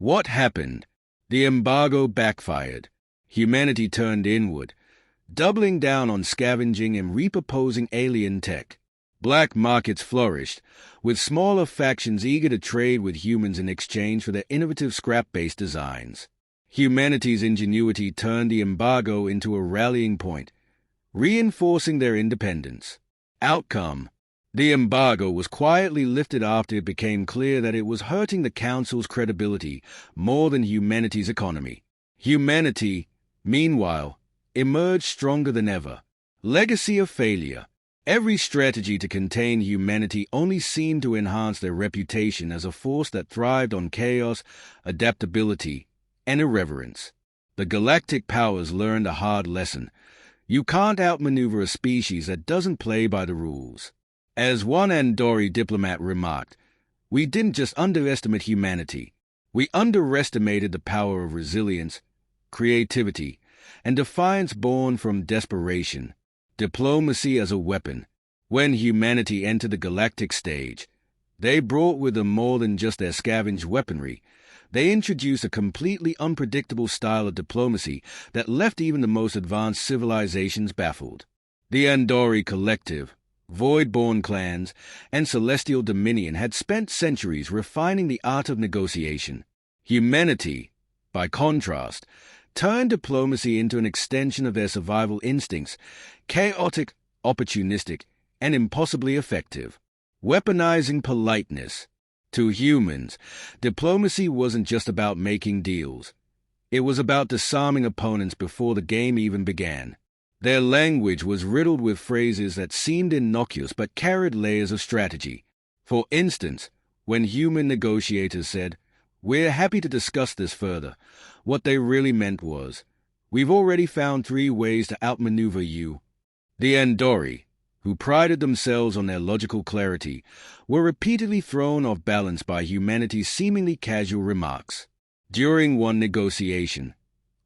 What happened? The embargo backfired. Humanity turned inward, doubling down on scavenging and repurposing alien tech. Black markets flourished, with smaller factions eager to trade with humans in exchange for their innovative scrap-based designs. Humanity's ingenuity turned the embargo into a rallying point, reinforcing their independence. Outcome: the embargo was quietly lifted after it became clear that it was hurting the Council's credibility more than humanity's economy. Humanity, meanwhile, emerged stronger than ever. Legacy of failure. Every strategy to contain humanity only seemed to enhance their reputation as a force that thrived on chaos, adaptability, and irreverence. The galactic powers learned a hard lesson. You can't outmaneuver a species that doesn't play by the rules. As one Andori diplomat remarked, we didn't just underestimate humanity. We underestimated the power of resilience, creativity, and defiance born from desperation. Diplomacy as a weapon. When humanity entered the galactic stage, they brought with them more than just their scavenged weaponry. They introduced a completely unpredictable style of diplomacy that left even the most advanced civilizations baffled. The Andori Collective, Void-born clans, and Celestial Dominion had spent centuries refining the art of negotiation. Humanity, by contrast, turned diplomacy into an extension of their survival instincts, chaotic, opportunistic, and impossibly effective. Weaponizing politeness. To humans, diplomacy wasn't just about making deals. It was about disarming opponents before the game even began. Their language was riddled with phrases that seemed innocuous but carried layers of strategy. For instance, when human negotiators said, "We're happy to discuss this further," what they really meant was, "We've already found 3 ways to outmaneuver you." The Andori, who prided themselves on their logical clarity, were repeatedly thrown off balance by humanity's seemingly casual remarks. During one negotiation,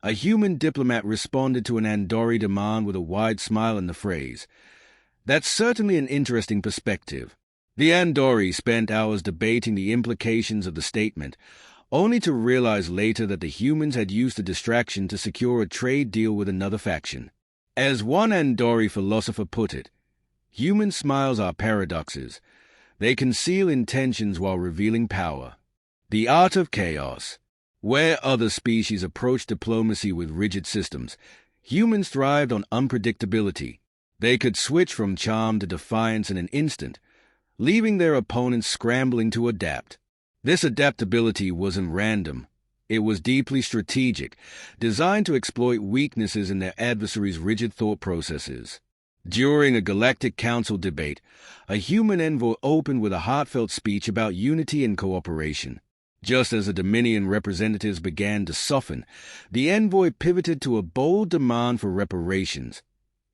a human diplomat responded to an Andori demand with a wide smile and the phrase, "That's certainly an interesting perspective." The Andori spent hours debating the implications of the statement, only to realize later that the humans had used the distraction to secure a trade deal with another faction. As one Andori philosopher put it, human smiles are paradoxes. They conceal intentions while revealing power. The art of chaos. Where other species approached diplomacy with rigid systems, humans thrived on unpredictability. They could switch from charm to defiance in an instant, leaving their opponents scrambling to adapt. This adaptability wasn't random. It was deeply strategic, designed to exploit weaknesses in their adversaries' rigid thought processes. During a Galactic Council debate, a human envoy opened with a heartfelt speech about unity and cooperation. Just as the Dominion representatives began to soften, the envoy pivoted to a bold demand for reparations.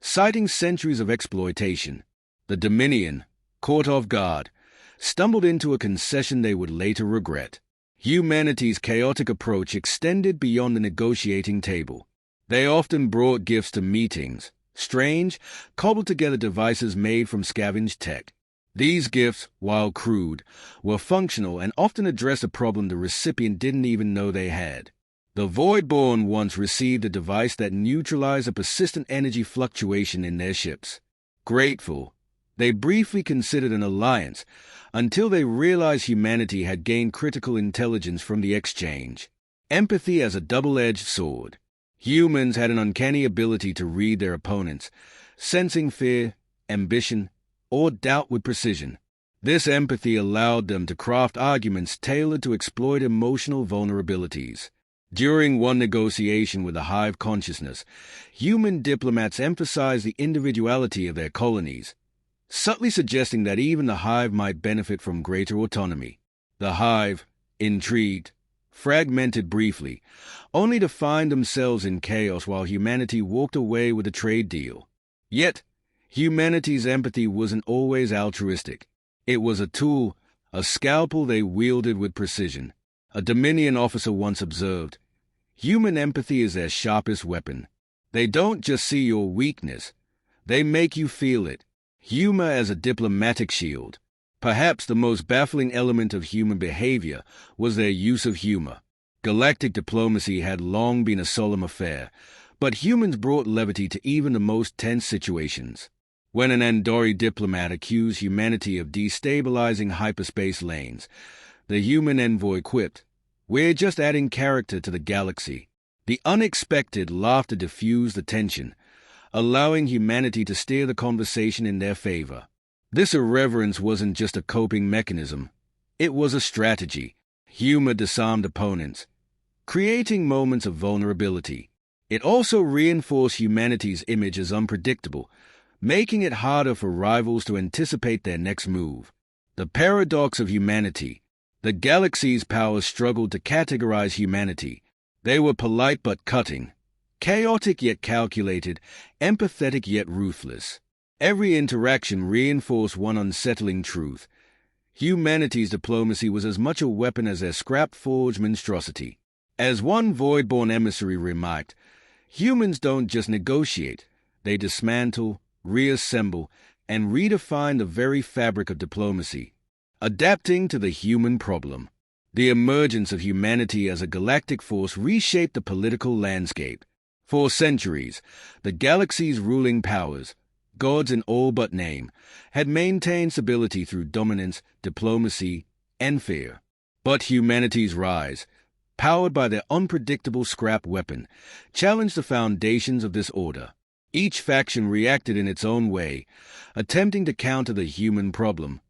Citing centuries of exploitation, the Dominion, caught off guard, stumbled into a concession they would later regret. Humanity's chaotic approach extended beyond the negotiating table. They often brought gifts to meetings, strange, cobbled-together devices made from scavenged tech. These gifts, while crude, were functional and often addressed a problem the recipient didn't even know they had. The Voidborn once received a device that neutralized a persistent energy fluctuation in their ships. Grateful, they briefly considered an alliance until they realized humanity had gained critical intelligence from the exchange. Empathy as a double-edged sword. Humans had an uncanny ability to read their opponents, sensing fear, ambition, or doubt with precision. This empathy allowed them to craft arguments tailored to exploit emotional vulnerabilities. During one negotiation with the Hive consciousness, human diplomats emphasized the individuality of their colonies, subtly suggesting that even the Hive might benefit from greater autonomy. The Hive, intrigued, fragmented briefly, only to find themselves in chaos while humanity walked away with a trade deal. Yet, humanity's empathy wasn't always altruistic. It was a tool, a scalpel they wielded with precision. A Dominion officer once observed, "Human empathy is their sharpest weapon. They don't just see your weakness, they make you feel it." Humor as a diplomatic shield. Perhaps the most baffling element of human behavior was their use of humor. Galactic diplomacy had long been a solemn affair, but humans brought levity to even the most tense situations. When an Andori diplomat accused humanity of destabilizing hyperspace lanes, the human envoy quipped, "We're just adding character to the galaxy." The unexpected laughter diffused the tension, allowing humanity to steer the conversation in their favor. This irreverence wasn't just a coping mechanism, it was a strategy. Humor disarmed opponents, creating moments of vulnerability. It also reinforced humanity's image as unpredictable, making it harder for rivals to anticipate their next move. The paradox of humanity. The galaxy's powers struggled to categorize humanity. They were polite but cutting, chaotic yet calculated, empathetic yet ruthless. Every interaction reinforced one unsettling truth. Humanity's diplomacy was as much a weapon as their scrap-forged monstrosity. As one void-born emissary remarked, humans don't just negotiate, they dismantle, reassemble, and redefine the very fabric of diplomacy, adapting to the human problem. The emergence of humanity as a galactic force reshaped the political landscape. For centuries, the galaxy's ruling powers, gods in all but name, had maintained stability through dominance, diplomacy, and fear. But humanity's rise, powered by their unpredictable scrap weapon, challenged the foundations of this order. Each faction reacted in its own way, attempting to counter the human problem,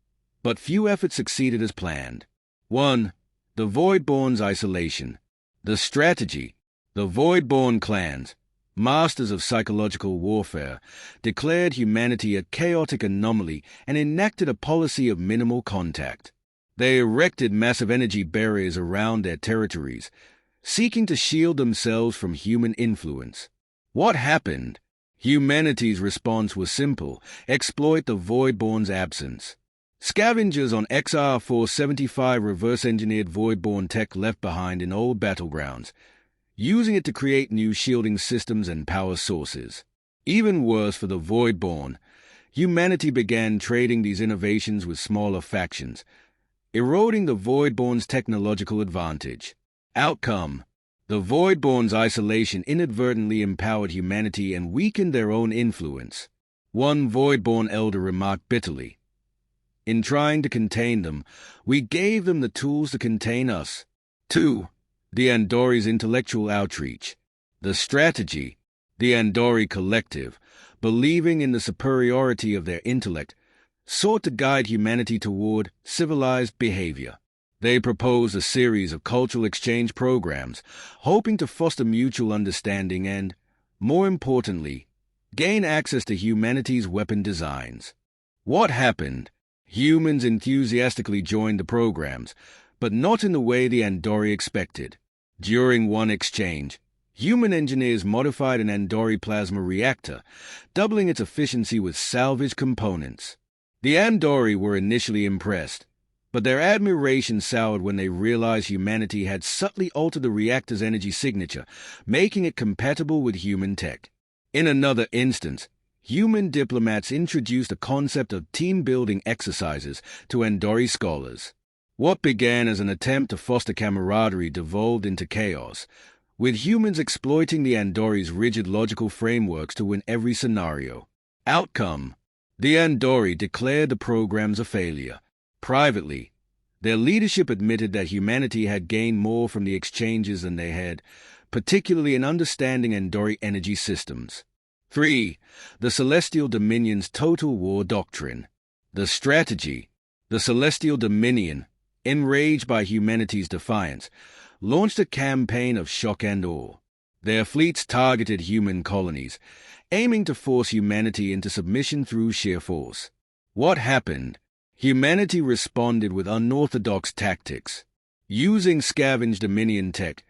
but few efforts succeeded as planned. 1. The Voidborn's isolation. The strategy. The Voidborn clans, masters of psychological warfare, declared humanity a chaotic anomaly and enacted a policy of minimal contact. They erected massive energy barriers around their territories, seeking to shield themselves from human influence. What happened? Humanity's response was simple: exploit the Voidborn's absence. Scavengers on XR-475 reverse-engineered Voidborn tech left behind in old battlegrounds, using it to create new shielding systems and power sources. Even worse for the Voidborn, humanity began trading these innovations with smaller factions, eroding the Voidborn's technological advantage. Outcome: the Voidborn's isolation inadvertently empowered humanity and weakened their own influence. One Voidborn elder remarked bitterly, "In trying to contain them, we gave them the tools to contain us." 2. The Andori's intellectual outreach. The strategy. The Andori collective, believing in the superiority of their intellect, sought to guide humanity toward civilized behavior. They proposed a series of cultural exchange programs, hoping to foster mutual understanding and, more importantly, gain access to humanity's weapon designs. What happened? Humans enthusiastically joined the programs, but not in the way the Andori expected. During one exchange, human engineers modified an Andori plasma reactor, doubling its efficiency with salvaged components. The Andori were initially impressed, but their admiration soured when they realized humanity had subtly altered the reactor's energy signature, making it compatible with human tech. In another instance, human diplomats introduced the concept of team-building exercises to Andori scholars. What began as an attempt to foster camaraderie devolved into chaos, with humans exploiting the Andori's rigid logical frameworks to win every scenario. Outcome: the Andori declared the programs a failure. Privately, their leadership admitted that humanity had gained more from the exchanges than they had, particularly in understanding Andori energy systems. 3. The Celestial Dominion's Total War Doctrine. The strategy. The Celestial Dominion, enraged by humanity's defiance, launched a campaign of shock and awe. Their fleets targeted human colonies, aiming to force humanity into submission through sheer force. What happened? Humanity responded with unorthodox tactics. Using scavenged Dominion tech,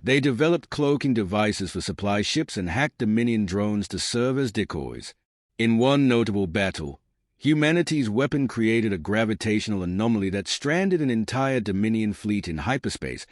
they developed cloaking devices for supply ships and hacked Dominion drones to serve as decoys. In one notable battle, humanity's weapon created a gravitational anomaly that stranded an entire Dominion fleet in hyperspace,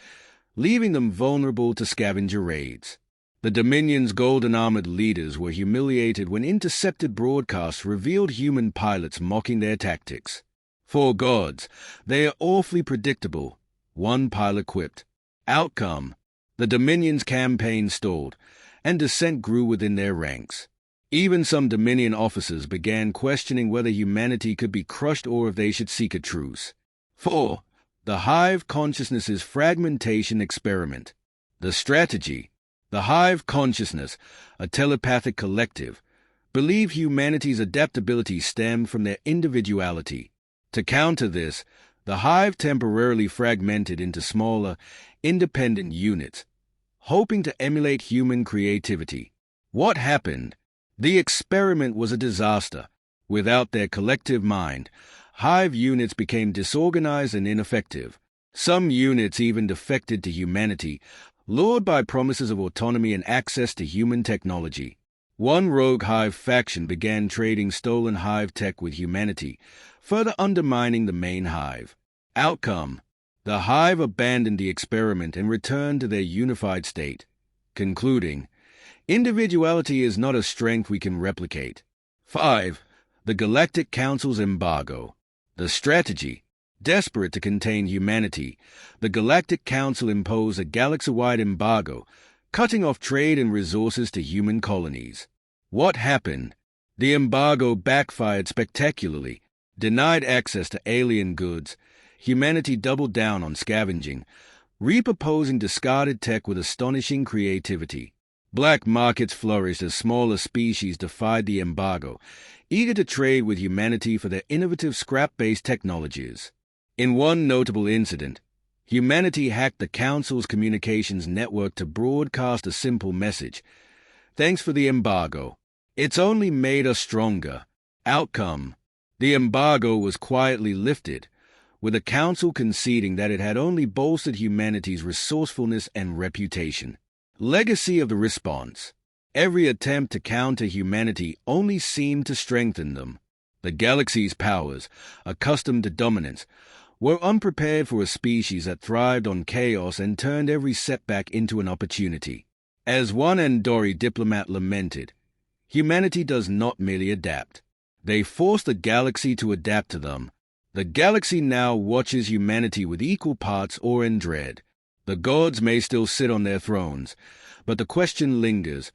leaving them vulnerable to scavenger raids. The Dominion's golden-armored leaders were humiliated when intercepted broadcasts revealed human pilots mocking their tactics. "For gods, they are awfully predictable," one pilot quipped. Outcome: The Dominion's campaign stalled, and dissent grew within their ranks. Even some Dominion officers began questioning whether humanity could be crushed or if they should seek a truce. 4. The Hive Consciousness's Fragmentation Experiment. The strategy. The Hive Consciousness, a telepathic collective, believe humanity's adaptability stemmed from their individuality. To counter this, the Hive temporarily fragmented into smaller, independent units, hoping to emulate human creativity. What happened? The experiment was a disaster. Without their collective mind, Hive units became disorganized and ineffective. Some units even defected to humanity, lured by promises of autonomy and access to human technology. One rogue Hive faction began trading stolen Hive tech with humanity, further undermining the main Hive. Outcome: the Hive abandoned the experiment and returned to their unified state, concluding, individuality is not a strength we can replicate. 5. The Galactic Council's Embargo. The strategy. Desperate to contain humanity, the Galactic Council imposed a galaxy-wide embargo, cutting off trade and resources to human colonies. What happened? The embargo backfired spectacularly. Denied access to alien goods, humanity doubled down on scavenging, repurposing discarded tech with astonishing creativity. Black markets flourished as smaller species defied the embargo, eager to trade with humanity for their innovative scrap-based technologies. In one notable incident, humanity hacked the Council's communications network to broadcast a simple message: "Thanks for the embargo. It's only made us stronger." Outcome: the embargo was quietly lifted, with the Council conceding that it had only bolstered humanity's resourcefulness and reputation. Legacy of the response. Every attempt to counter humanity only seemed to strengthen them. The galaxy's powers, accustomed to dominance, were unprepared for a species that thrived on chaos and turned every setback into an opportunity. As one Andori diplomat lamented, humanity does not merely adapt. They force the galaxy to adapt to them. The galaxy now watches humanity with equal parts awe and dread. The gods may still sit on their thrones, but the question lingers: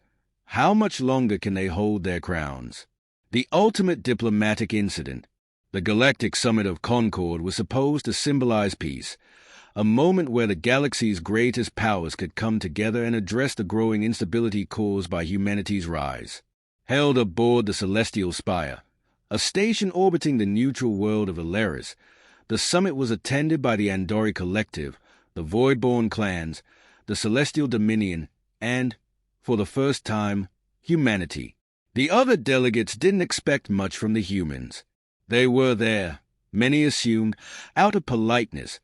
how much longer can they hold their crowns? The ultimate diplomatic incident. The Galactic Summit of Concord was supposed to symbolize peace, a moment where the galaxy's greatest powers could come together and address the growing instability caused by humanity's rise. Held aboard the Celestial Spire, a station orbiting the neutral world of Alaris, the summit was attended by the Andori Collective, the Voidborn clans, the Celestial Dominion, and, for the first time, humanity. The other delegates didn't expect much from the humans. They were there, many assumed, out of politeness,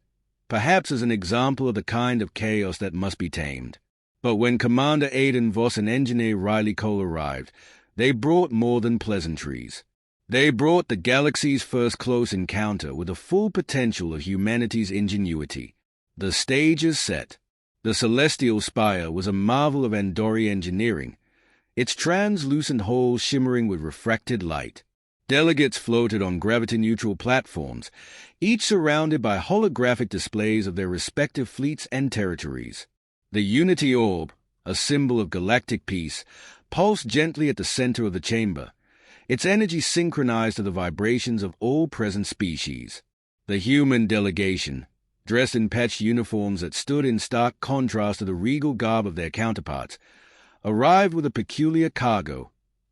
perhaps as an example of the kind of chaos that must be tamed. But when Commander Aidan Voss and Engineer Riley Cole arrived, they brought more than pleasantries. They brought the galaxy's first close encounter with the full potential of humanity's ingenuity. The stage is set. The Celestial Spire was a marvel of Andori engineering, its translucent halls shimmering with refracted light. Delegates floated on gravity-neutral platforms, each surrounded by holographic displays of their respective fleets and territories. The Unity Orb, a symbol of galactic peace, pulsed gently at the center of the chamber, its energy synchronized to the vibrations of all present species. The human delegation, dressed in patched uniforms that stood in stark contrast to the regal garb of their counterparts, arrived with a peculiar cargo,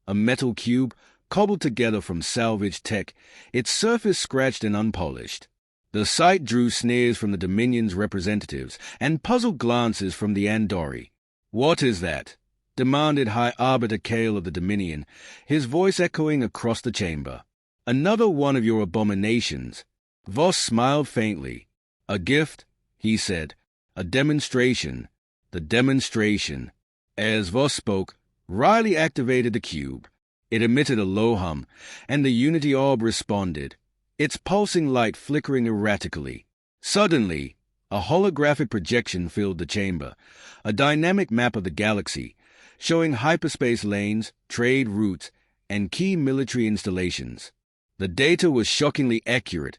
a metal cube cobbled together from salvaged tech, its surface scratched and unpolished. The sight drew sneers from the Dominion's representatives and puzzled glances from the Andori. "What is that?" demanded High Arbiter Kale of the Dominion, his voice echoing across the chamber. "Another one of your abominations." Voss smiled faintly. "A gift," he said. "A demonstration." The demonstration. As Voss spoke, Riley activated the cube. It emitted a low hum, and the Unity Orb responded, its pulsing light flickering erratically. Suddenly, a holographic projection filled the chamber, a dynamic map of the galaxy, showing hyperspace lanes, trade routes, and key military installations. The data was shockingly accurate,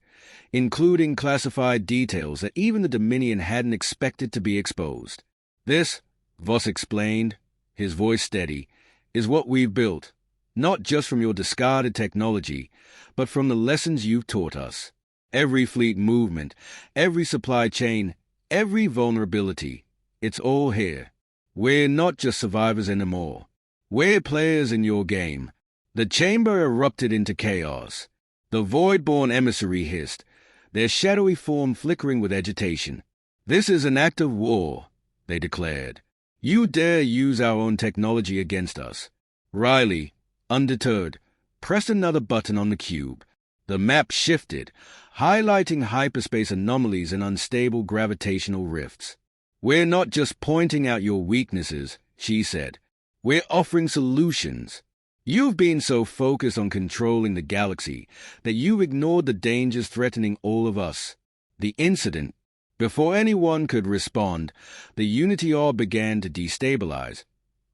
including classified details that even the Dominion hadn't expected to be exposed. This, Voss explained, his voice steady, is what we've built, not just from your discarded technology, but from the lessons you've taught us. Every fleet movement, every supply chain, every vulnerability, it's all here. We're not just survivors anymore. We're players in your game. The chamber erupted into chaos. The void-born emissary hissed, their shadowy form flickering with agitation. This is an act of war, they declared. You dare use our own technology against us. Riley, undeterred, pressed another button on the cube. The map shifted, highlighting hyperspace anomalies and unstable gravitational rifts. We're not just pointing out your weaknesses, she said. We're offering solutions. You've been so focused on controlling the galaxy that you've ignored the dangers threatening all of us. The incident, before anyone could respond, the Unity orb began to destabilize,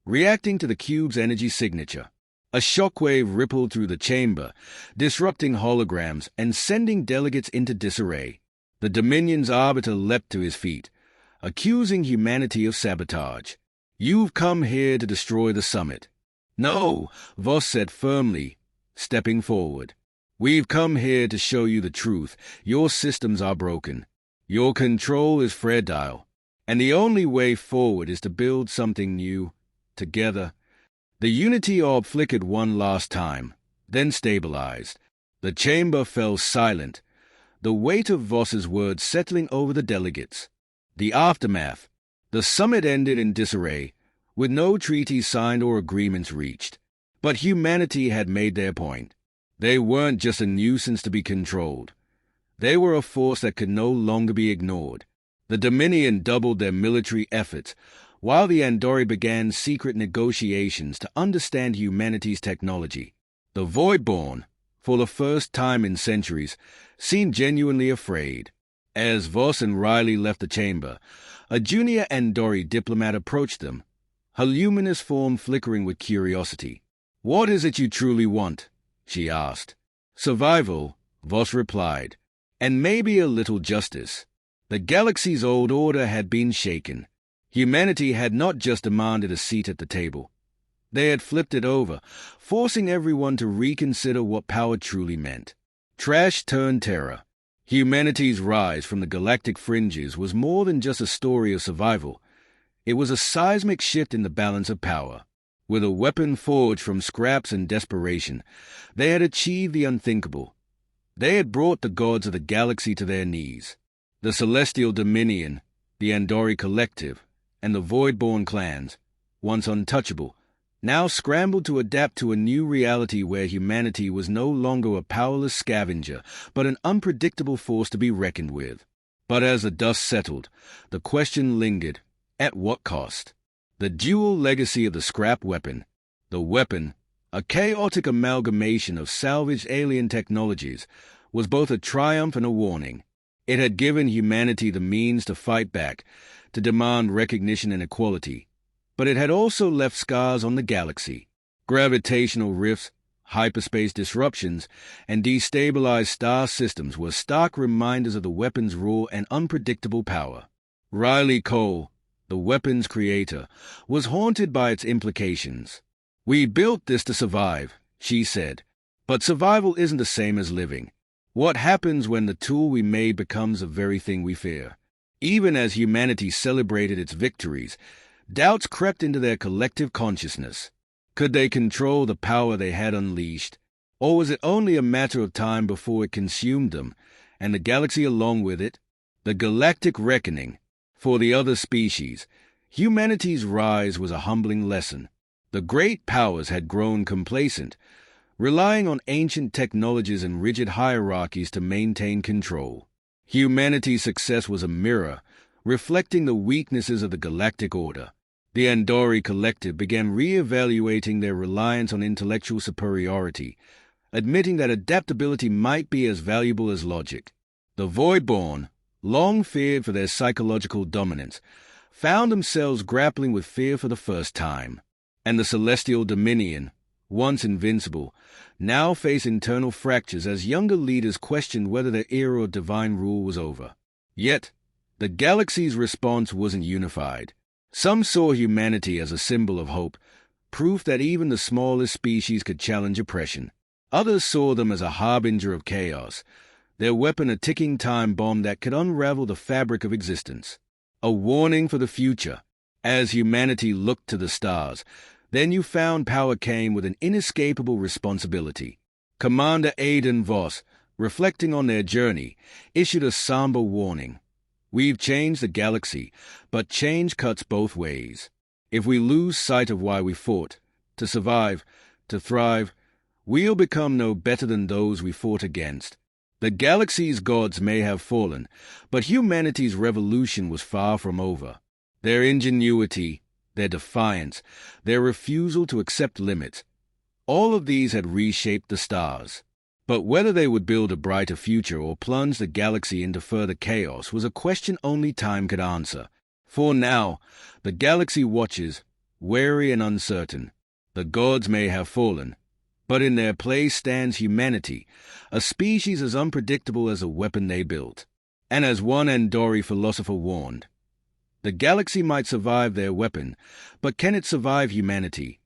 reacting to the cube's energy signature. A shockwave rippled through the chamber, disrupting holograms and sending delegates into disarray. The Dominion's arbiter leapt to his feet, accusing humanity of sabotage. You've come here to destroy the summit. No, Voss said firmly, stepping forward. We've come here to show you the truth. Your systems are broken. Your control is fragile. And the only way forward is to build something new, together. The Unity orb flickered one last time, then stabilized. The chamber fell silent, the weight of Voss's words settling over the delegates. The aftermath. The summit ended in disarray, with no treaties signed or agreements reached. But humanity had made their point. They weren't just a nuisance to be controlled. They were a force that could no longer be ignored. The Dominion doubled their military efforts, while the Andori began secret negotiations to understand humanity's technology. The Voidborn, for the first time in centuries, seemed genuinely afraid. As Voss and Riley left the chamber, a junior Andori diplomat approached them, her luminous form flickering with curiosity. "What is it you truly want?" she asked. "Survival," Voss replied, "and maybe a little justice." The galaxy's old order had been shaken. Humanity had not just demanded a seat at the table. They had flipped it over, forcing everyone to reconsider what power truly meant. Trash turned terror. Humanity's rise from the galactic fringes was more than just a story of survival. It was a seismic shift in the balance of power. With a weapon forged from scraps and desperation, they had achieved the unthinkable. They had brought the gods of the galaxy to their knees. The Celestial Dominion, the Andori Collective, and the Voidborn clans, once untouchable, now scrambled to adapt to a new reality where humanity was no longer a powerless scavenger, but an unpredictable force to be reckoned with. But as the dust settled, the question lingered, at what cost? The dual legacy of the scrap weapon. The weapon, a chaotic amalgamation of salvaged alien technologies, was both a triumph and a warning. It had given humanity the means to fight back, to demand recognition and equality. But it had also left scars on the galaxy. Gravitational rifts, hyperspace disruptions, and destabilized star systems were stark reminders of the weapon's raw and unpredictable power. Riley Cole, the weapon's creator, was haunted by its implications. "We built this to survive," she said. "But survival isn't the same as living. What happens when the tool we made becomes the very thing we fear?" Even as humanity celebrated its victories, doubts crept into their collective consciousness. Could they control the power they had unleashed? Or was it only a matter of time before it consumed them, and the galaxy along with it? The galactic reckoning. For the other species, humanity's rise was a humbling lesson. The great powers had grown complacent, relying on ancient technologies and rigid hierarchies to maintain control. Humanity's success was a mirror, reflecting the weaknesses of the galactic order. The Andori Collective began re-evaluating their reliance on intellectual superiority, admitting that adaptability might be as valuable as logic. The Voidborn, long feared for their psychological dominance, found themselves grappling with fear for the first time. And the Celestial Dominion, once invincible, now faced internal fractures as younger leaders questioned whether their era of divine rule was over. Yet, the galaxy's response wasn't unified. Some saw humanity as a symbol of hope, proof that even the smallest species could challenge oppression. Others saw them as a harbinger of chaos, their weapon a ticking time bomb that could unravel the fabric of existence. A warning for the future. As humanity looked to the stars, their newfound power came with an inescapable responsibility. Commander Aidan Voss, reflecting on their journey, issued a somber warning. We've changed the galaxy, but change cuts both ways. If we lose sight of why we fought, to survive, to thrive, we'll become no better than those we fought against. The galaxy's gods may have fallen, but humanity's revolution was far from over. Their ingenuity, their defiance, their refusal to accept limits, all of these had reshaped the stars. But whether they would build a brighter future or plunge the galaxy into further chaos was a question only time could answer. For now, the galaxy watches, wary and uncertain. The gods may have fallen, but in their place stands humanity, a species as unpredictable as a weapon they built. And as one Andori philosopher warned, the galaxy might survive their weapon, but can it survive humanity?